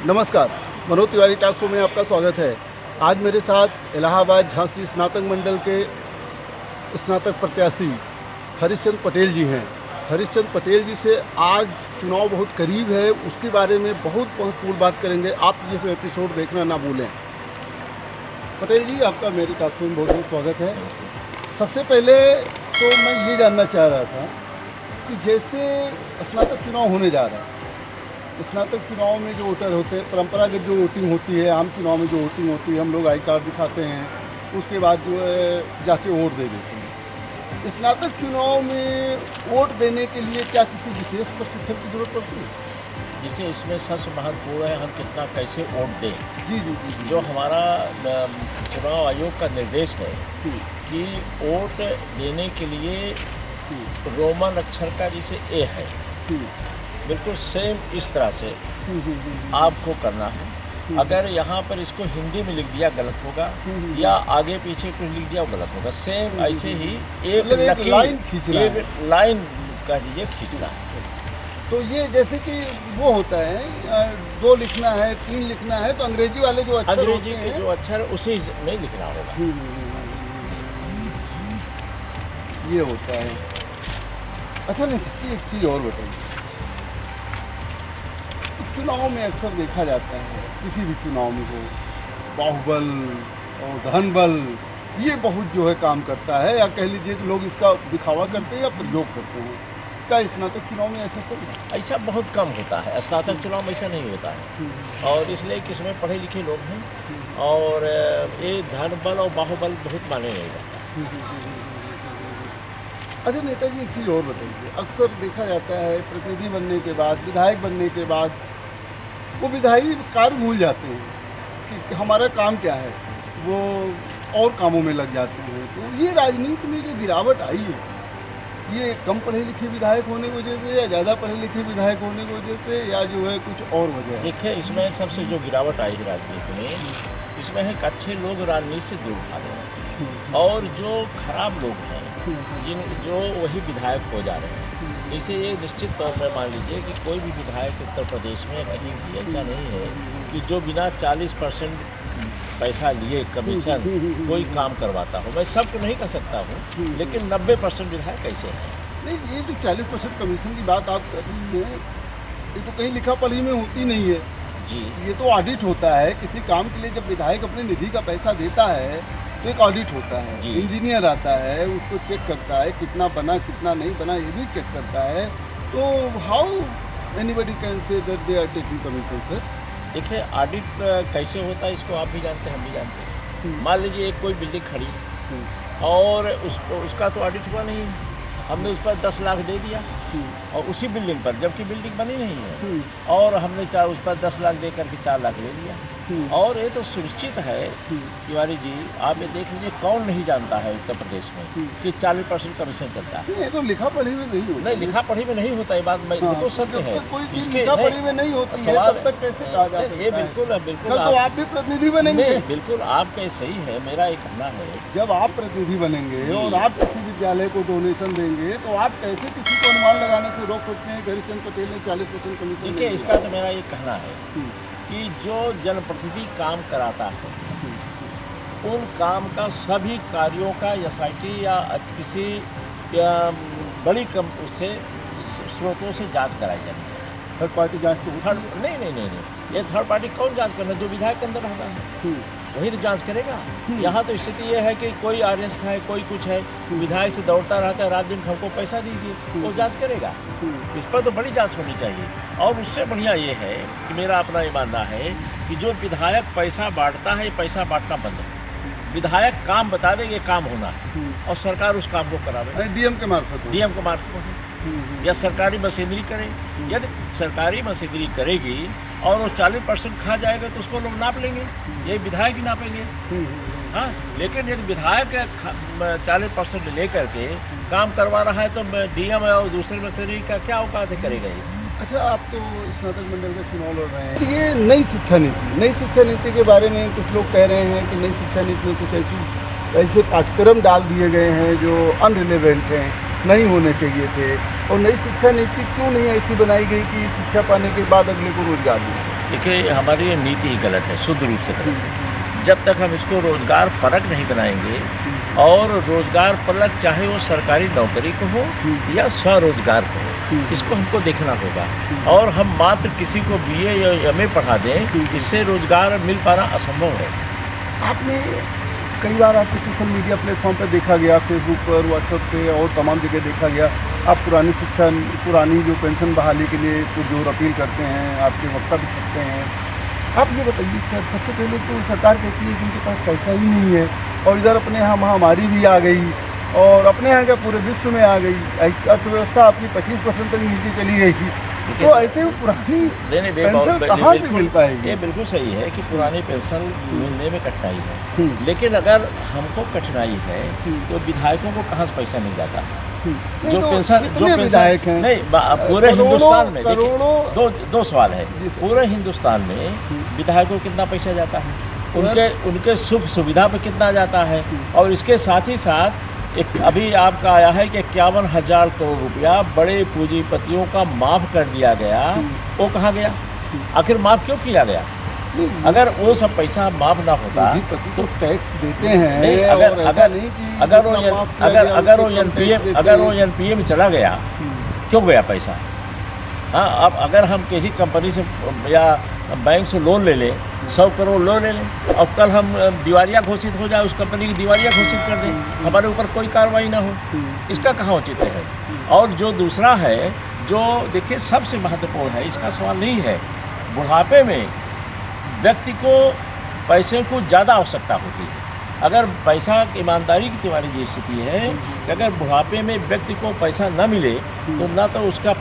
नमस्कार, Manoj Tiwari talk show में आपका स्वागत है। आज मेरे साथ इलाहाबाद झांसी स्नातक मंडल के स्नातक प्रत्याशी हरिश्चंद्र पटेल जी हैं। हरिश्चंद्र पटेल जी से आज चुनाव बहुत करीब है, उसके बारे में बहुत महत्वपूर्ण बात करेंगे। आप ये एपिसोड देखना ना भूलें। पटेल जी, आपका मेरे टॉक शो में बहुत बहुत स्वागत है। सबसे पहले तो मैं ये जानना चाह रहा था कि जैसे स्नातक चुनाव होने जा रहा है, स्नातक चुनाव में जो वोटर होते हैं, परंपरागत जो वोटिंग होती है, आम चुनाव में जो वोटिंग होती है, हम लोग आई कार्ड दिखाते हैं, उसके बाद जो है जाके वोट दे देते हैं। स्नातक चुनाव में वोट देने के लिए क्या किसी विशेष प्रशिक्षण की जरूरत पड़ती है? जिसे इसमें सबसे महत्वपूर्ण है हम कितना कैसे वोट दें। जी जी जी। जो हमारा चुनाव आयोग का निर्देश है कि वोट देने के लिए रोमन अक्षर का जैसे ए है, बिल्कुल सेम इस तरह से आपको करना है। अगर यहाँ पर इसको हिंदी में लिख दिया गलत होगा, या आगे पीछे कुछ लिख दिया वो गलत होगा। सेम ऐसे ही एक लाइन का ये खींचना है। तो ये जैसे कि वो होता है 2 लिखना है, 3 लिखना है, तो अंग्रेजी वाले जो अक्षर अंग्रेजी के जो अक्षर उसी में लिखना होगा। ये होता है। अच्छा, नहीं एक चीज़ और बताइए। चुनाव में अक्सर देखा जाता है, किसी भी चुनाव में हो, बाहुबल और धनबल ये बहुत जो है काम करता है, या कह लीजिए कि लोग इसका दिखावा करते हैं या प्रयोग करते हैं। क्या स्नातक चुनाव में ऐसा चल रहा है? ऐसा बहुत कम होता है। स्नातक चुनाव में ऐसा नहीं होता है, और इसलिए कि इसमें पढ़े लिखे लोग हैं, और ये धनबल और बाहुबल बहुत माने नहीं जाता। अच्छा नेताजी, एक चीज़ और बताइए। अक्सर देखा जाता है प्रतिनिधि बनने के बाद, विधायक बनने के बाद वो विधायी कार्य भूल जाते हैं कि हमारा काम क्या है, वो और कामों में लग जाते हैं। तो ये राजनीति में जो गिरावट आई है, ये कम पढ़े लिखे विधायक होने की वजह से, या ज़्यादा पढ़े लिखे विधायक होने की वजह से, या जो है कुछ और वजह है? देखिए, इसमें सबसे जो गिरावट आई है राजनीति में, इसमें है कि अच्छे लोग राजनीति से दूर भाग रहे हैं, और जो खराब लोग हैं जो वही विधायक हो जा रहे हैं। जैसे ये निश्चित तौर पर मान लीजिए कि कोई भी विधायक उत्तर प्रदेश में कहीं भी ऐसा नहीं है कि जो बिना 40% पैसा लिए कमीशन कोई काम करवाता हो। मैं सबको नहीं कर सकता हूँ, लेकिन 90% विधायक ऐसे हैं। नहीं, ये जो 40% कमीशन की बात आप कर रही हैं, ये तो कहीं लिखा पढ़ी में होती नहीं है जी। ये तो ऑडिट होता है। किसी काम के लिए जब विधायक अपने निधि का पैसा देता है तो एक ऑडिट होता है, इंजीनियर आता है, उसको चेक करता है कितना बना कितना नहीं बना, ये भी चेक करता है। तो how anybody can say that they are taking commission? Sir देखिए, ऑडिट कैसे होता है इसको आप भी जानते हैं, हम भी जानते हैं। मान लीजिए एक कोई बिल्डिंग खड़ी और उसका तो ऑडिट हुआ नहीं, हमने उस पर 10 लाख दे दिया, और उसी बिल्डिंग पर, जबकि बिल्डिंग बनी नहीं है, और हमने उस पर 10 लाख दे करके 4 लाख ले लिया। और ये तो सुनिश्चित है तिवारी जी, आप ये देख लीजिए, कौन नहीं जानता है उत्तर प्रदेश में कि 40% कमीशन चलता है। ये तो लिखा पढ़ी में नहीं होता। नहीं, लिखा पढ़ी में नहीं होता, ये बात मैं तो सत्य है। इसके लिखा पढ़ी में नहीं होती है, तब तक कैसे कहा जा सकता है? ये बिल्कुल बिल्कुल तो आप भी प्रतिनिधि बनेंगे। बिल्कुल आपका सही है, मेरा एक कहना है, जब आप प्रतिनिधि बनेंगे और आप किसी विद्यालय को डोनेशन देंगे, तो आप कैसे किसी को अनुमान लगाने से रोक सकते हैं कि हरिश्चंद्र पटेल ने 40% कमीशन? देखिए, इसका तो मेरा ये कहना है कि जो जनप्रतिनिधि काम कराता है, उन काम का सभी कार्यों का एसआईटी या किसी बड़ी उससे स्रोतों से जांच कराई जाती है। थर्ड पार्टी जांच तो नहीं, ये थर्ड पार्टी कौन जांच करना? जो विधायक के अंदर होगा वही तो जांच करेगा। यहाँ तो स्थिति ये है कि कोई आरएस का है, कोई कुछ है, विधायक से दौड़ता रहता है, रात दिन हमको पैसा दीजिए, वो जांच करेगा। इस पर तो बड़ी जांच होनी चाहिए। और उससे बढ़िया ये है कि मेरा अपना ये मानना है कि जो विधायक पैसा बांटता है, पैसा बांटना बंद है। विधायक काम बता दे ये काम होना है, और सरकार उस काम को करा दे, डीएम के मार्फत या सरकारी मशीनरी करे। यदि सरकारी मशीनरी करेगी और वो 40% खा जाएगा तो उसको लोग नाप लेंगे, ये विधायक ही नापेंगे। हाँ, लेकिन यदि विधायक 40% ले करके काम करवा रहा है, तो डीएम और दूसरे मशीनरी का क्या औकात है, करेगा ये? अच्छा, आप तो स्नातक मंडल का चुनाव लड़ रहे हैं। ये नई शिक्षा नीति के बारे में कुछ लोग कह रहे हैं कि नई शिक्षा नीति में कुछ ऐसे पाठ्यक्रम डाल दिए गए हैं जो अनरिलेवेंट हैं, नहीं होने चाहिए थे। और नई शिक्षा नीति क्यों नहीं ऐसी बनाई गई कि शिक्षा पाने के बाद अगले को रोजगार मिले? देखिए हमारी ये नीति ही गलत है, शुद्ध रूप से गलत है। जब तक हम इसको रोजगार परक नहीं बनाएंगे, और रोजगार परक चाहे वो सरकारी नौकरी को हो या स्वरोजगार को हो, इसको हमको देखना होगा। और हम मात्र किसी को BA या MA पढ़ा दें, इससे रोजगार मिल पाना असंभव है। आपने कई बार आपके सोशल मीडिया प्लेटफॉर्म पर देखा गया, फेसबुक पर, व्हाट्सएप पे और तमाम जगह देखा गया, आप पुरानी जो पेंशन बहाली के लिए तो जो अपील करते हैं, आपके वक्ता भी छपते हैं। आप ये बताइए सर, सबसे पहले तो सरकार कहती है कि उनके पास पैसा ही नहीं है, और इधर अपने यहाँ महामारी भी आ गई, और अपने यहाँ क्या पूरे विश्व में आ गई, ऐसी अर्थव्यवस्था आपकी 25% तक नीचे चली गई थी। तो ऐसे में पुरानी पेंशन कहाँ से मिल पाएगी? ये बिल्कुल सही है कि पुरानी पेंशन मिलने में कठिनाई है, लेकिन अगर हमको कठिनाई है तो विधायकों को कहाँ से पैसा मिल जाता है? जो पेंशन विधायक हैं नहीं, पूरे हिंदुस्तान में देखिए, दो सवाल है। पूरे हिंदुस्तान में विधायकों को कितना पैसा जाता है, उनके सुख सुविधा पे कितना जाता है, और इसके साथ ही साथ एक अभी आपका आया है कि 51,000 करोड़ रुपया बड़े पूंजीपतियों का माफ़ कर दिया गया। वो कहाँ गया? आखिर माफ़ क्यों किया गया? अगर वो सब पैसा माफ़ ना होता तो टैक्स देते हैं, नहीं, अगर वो NPA में चला गया, क्यों गया पैसा? हाँ, अब अगर हम किसी कंपनी से या बैंक से लोन ले लें, 100 करोड़ लोन ले लें, और कल हम दिवालिया घोषित हो जाए, उस कंपनी की दिवालिया घोषित कर दें, हमारे ऊपर कोई कार्रवाई ना हो, इसका कहाँ उचित है? और जो दूसरा है, जो देखिए सबसे महत्वपूर्ण है, इसका सवाल नहीं है, बुढ़ापे में व्यक्ति को पैसे को ज़्यादा आवश्यकता होती है। अगर पैसा ईमानदारी की तुम्हारी ये स्थिति है कि अगर बुढ़ापे में व्यक्ति को पैसा न मिले तो ना तो उसका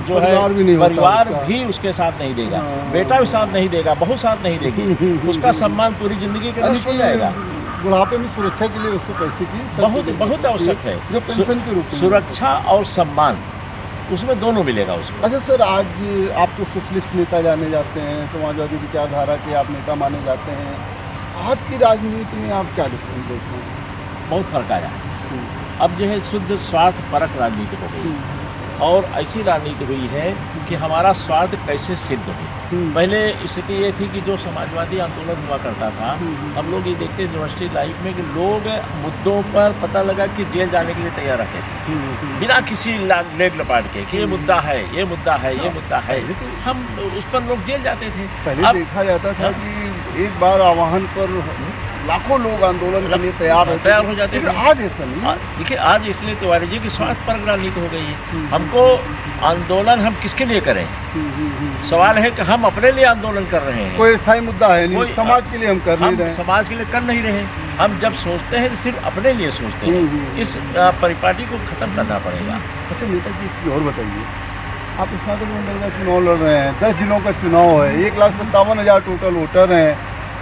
जो है परिवार भी उसके साथ नहीं देगा, बेटा भी साथ नहीं देगा, बहू साथ नहीं देगी, उसका सम्मान पूरी जिंदगी के नष्ट हो जाएगा। बुढ़ापे में सुरक्षा के लिए उसको पैसे की बहुत आवश्यक है, जो पेंशन के रूप में सुरक्षा और सम्मान, उसमें दोनों मिलेगा उसको। अच्छा सर, आज आपको सोशलिस्ट नेता जाने जाते हैं, समाजवादी विचारधारा के आप नेता माने जाते हैं, आज की राजनीति में आप क्या डिफरेंस देखते हैं? बहुत फर्क आया है। अब जो है शुद्ध स्वार्थ परक राजनीति हो गई, और ऐसी राजनीति हुई है कि हमारा स्वार्थ कैसे सिद्ध हो। पहले स्थिति ये थी कि जो समाजवादी आंदोलन हुआ करता था, हम लोग ये देखते यूनिवर्सिटी लाइफ में कि लोग मुद्दों पर पता लगा कि जेल जाने के लिए तैयार रहते थे, बिना किसी लेग लपाट के कि ये मुद्दा है, ये मुद्दा है, ये मुद्दा है, हम उस पर लोग जेल जाते थे। पहले देखा जाता था कि एक बार आह्वान पर लाखों लोग आंदोलन के लिए तैयार हो जाते हैं। आज ऐसा नहीं। देखिए आज इसलिए तिवारी जी की स्वार्थ पर राजनीति हो गई है। हमको आंदोलन हम किसके लिए करें? सवाल है कि हम अपने लिए आंदोलन कर रहे हैं, कोई स्थायी मुद्दा है नहीं, समाज के लिए हम कर नहीं रहे, समाज के लिए कर नहीं रहे। हम जब सोचते हैं तो सिर्फ अपने लिए सोचते हैं। इस परिपाटी को खत्म करना पड़ेगा। अच्छा नेताजी, और बताइए, आप स्नातक मंडल का चुनाव लड़ रहे हैं, 10 जिलों का चुनाव है, 1,57,000 टोटल वोटर हैं।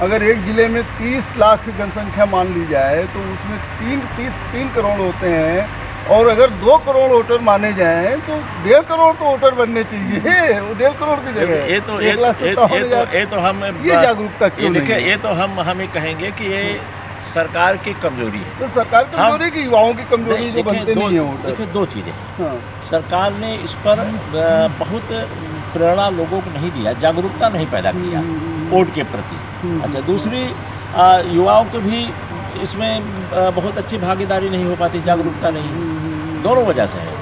अगर एक ज़िले में 30 लाख की जनसंख्या मान ली जाए तो उसमें 3 करोड़ होते हैं, और अगर 2 करोड़ वोटर माने जाएं तो 1.5 करोड़ तो वोटर बनने चाहिए। वो 1.5 करोड़ की जगह ये तो हम ये जागरूकता क्यों नहीं है? ये तो हम कहेंगे कि ये सरकार की कमजोरी है। तो सरकार की कमजोरी की युवाओं की कमजोरी जो बनते नहीं है वोटर। देखिए दो चीज़ें, सरकार ने इस पर बहुत प्रेरणा लोगों को नहीं दिया, जागरूकता नहीं पैदा किया वोट के प्रति। अच्छा, दूसरी युवाओं को भी इसमें बहुत अच्छी भागीदारी नहीं हो पाती, जागरूकता नहीं, दोनों वजह से है।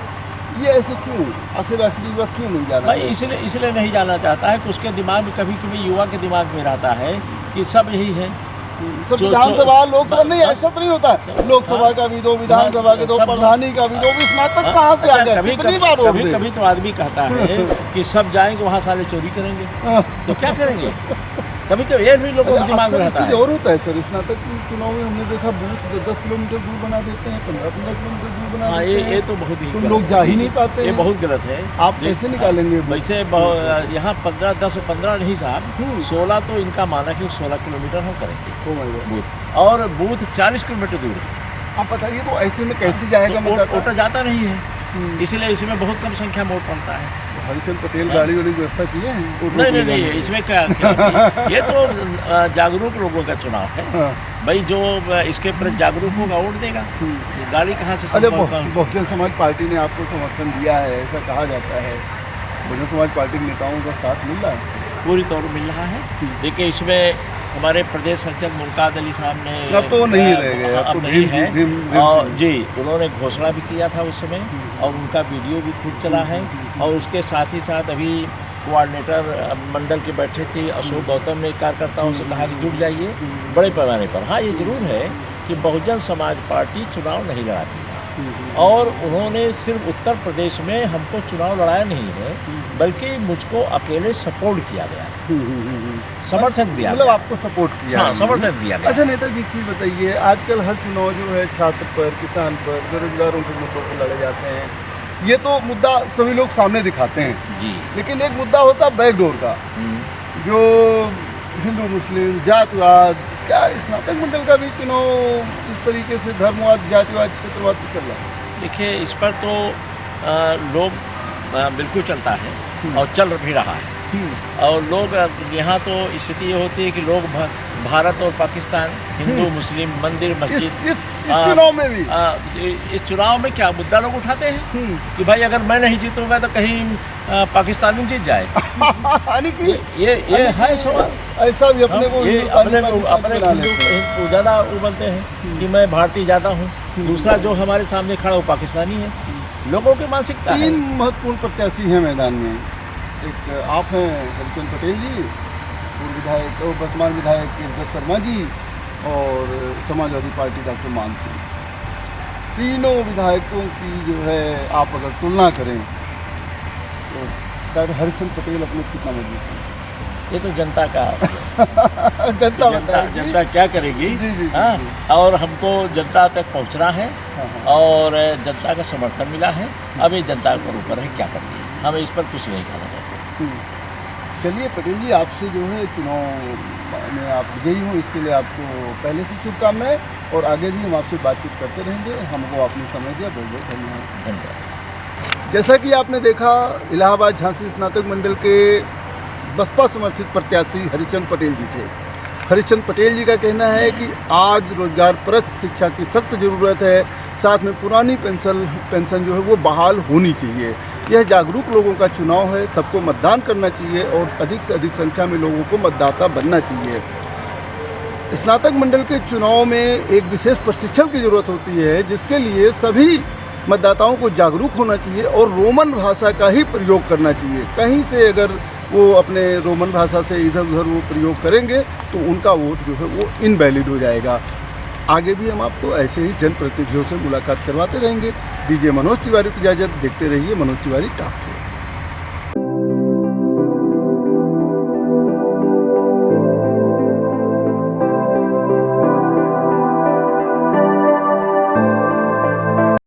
ये ऐसे क्यों? आखिर युवा क्यों नहीं जाना? भाई इसलिए नहीं जाना चाहता है कि उसके दिमाग में कभी कभी युवा के दिमाग में रहता है कि सब यही है। सब विधानसभा लोकसभा नहीं, ऐसा तो नहीं होता। लोकसभा का भी दो, विधानसभा के दो, प्रधानी का भी दो, स्नातक कहाँ से आ गया? कभी तो आदमी कहता है कि सब जाएंगे वहाँ साले चोरी करेंगे, तो क्या करेंगे? कभी तो ये भी लोगों के दिमाग में रहता है। और होता है सर, स्नातक चुनाव में हमने देखा बूथ 10 किलोमीटर दूर बना देते हैं, 15 किलोमीटर दूर बना देते हैं। ये तो बहुत ही तुम लोग जा ही नहीं पाते। ये बहुत गलत है। आप कैसे निकालेंगे? वैसे यहाँ 10 और 15 नहीं साहब, 16 तो इनका माना कि 16 किलोमीटर हम करेंगे बूथ, और बूथ 40 किलोमीटर दूर है। आप बताइए तो ऐसे में कैसे जाएगा? वोटर जाता नहीं है, इसलिए इसमें बहुत कम संख्या में वोट पड़ता है। हरिचंद पटेल गाड़ी वाली व्यवस्था की है? नहीं, इसमें क्या ये तो जागरूक लोगों का चुनाव है। भाई जो इसके प्रति जागरूक होगा वोट देगा, गाड़ी कहाँ से? अरे बहुजन समाज पार्टी ने आपको समर्थन दिया है, ऐसा कहा जाता है। बहुजन समाज पार्टी के नेताओं का साथ मिल रहा है? पूरी तौर पर मिल रहा है। देखिए इसमें हमारे प्रदेश अध्यक्ष मुमताज़ अली साहब ने अब तो नहीं रह गए, अब अब तो नहीं है भीम और जी उन्होंने घोषणा भी किया था उस समय और उनका वीडियो भी खुद चला है। और उसके साथ ही साथ अभी कोऑर्डिनेटर मंडल के बैठे थे अशोक गौतम ने कार्यकर्ताओं से कहा कि जुट जाइए बड़े पैमाने पर। हाँ, ये जरूर है कि बहुजन समाज पार्टी चुनाव नहीं लड़ाती है और उन्होंने सिर्फ उत्तर प्रदेश में हमको चुनाव लड़ाया नहीं है बल्कि मुझको अकेले सपोर्ट किया गया, समर्थन दिया मतलब गया। आपको सपोर्ट किया हाँ, है। समर्थन दिया गया। अच्छा नेताजी, एक चीज़ बताइए, आजकल हर चुनाव जो है छात्र पर, किसान पर, बेरोजगारों के मुद्दों पर लड़े जाते हैं। ये तो मुद्दा सभी लोग सामने दिखाते हैं, जी। लेकिन एक मुद्दा होता है बैकडोर का, जो हिंदू मुस्लिम जातिवाद, क्या स्नातक मंडल का भी चुनाव इस तरीके से धर्मवाद, जातिवाद, क्षेत्रवाद पे चल रहा है? देखिए इस पर तो लोग बिल्कुल चलता है और चल भी रहा है और लोग यहाँ तो स्थिति ये होती है कि लोग भारत और पाकिस्तान, हिंदू मुस्लिम, मंदिर मस्जिद इस चुनाव में भी इस चुनाव में क्या मुद्दा लोग उठाते हैं कि भाई अगर मैं नहीं जीतूंगा तो कहीं पाकिस्तानी जीत जाए। यानी कि ये है सवाल। ऐसा भी अपने को ये अपने को ज़्यादा उबलते हैं कि मैं भारतीय ज़्यादा हूँ, दूसरा जो हमारे सामने खड़ा वो पाकिस्तानी है। लोगों की मानसिकता है। 3 महत्वपूर्ण प्रत्याशी हैं मैदान में। एक आप हैं हरिचंद पटेल जी, पूर्व विधायक और वर्तमान विधायक केशव शर्मा जी और समाजवादी पार्टी डॉक्टर मान सिंह। तीनों विधायकों की जो है आप अगर तुलना करें तो शायद हरिचंद पटेल अपने कितना मजबूत हैं? ये तो जनता का जनता क्या करेगी। जी, जी, जी, हाँ, जी। और हमको जनता तक पहुंचना है और जनता का समर्थन मिला है। अब ये जनता के ऊपर है क्या करती है, हमें इस पर कुछ नहीं कहना चाहते। चलिए पटेल जी, आपसे जो है चुनाव में आप विजयी हों इसके लिए आपको पहले से शुभकामनाएं और आगे भी हम आपसे बातचीत करते रहेंगे। हमको आपने समय दिया, बहुत बहुत धन्यवाद। धन्यवाद। जैसा कि आपने देखा, इलाहाबाद झांसी स्नातक मंडल के बसपा समर्थित प्रत्याशी हरिचंद पटेल जी थे। हरिचंद पटेल जी का कहना है कि आज रोजगार परक शिक्षा की सख्त ज़रूरत है, साथ में पुरानी पेंशन जो है वो बहाल होनी चाहिए। यह जागरूक लोगों का चुनाव है, सबको मतदान करना चाहिए और अधिक से अधिक संख्या में लोगों को मतदाता बनना चाहिए। स्नातक मंडल के चुनाव में एक विशेष प्रशिक्षण की ज़रूरत होती है, जिसके लिए सभी मतदाताओं को जागरूक होना चाहिए और रोमन भाषा का ही प्रयोग करना चाहिए। कहीं से अगर वो अपने रोमन भाषा से इधर उधर वो प्रयोग करेंगे तो उनका वोट जो है वो इनवैलिड हो जाएगा। आगे भी हम आपको ऐसे ही जनप्रतिनिधियों से मुलाकात करवाते रहेंगे। दीजिए मनोज तिवारी को इजाज़त, देखते रहिए मनोज तिवारी टॉक।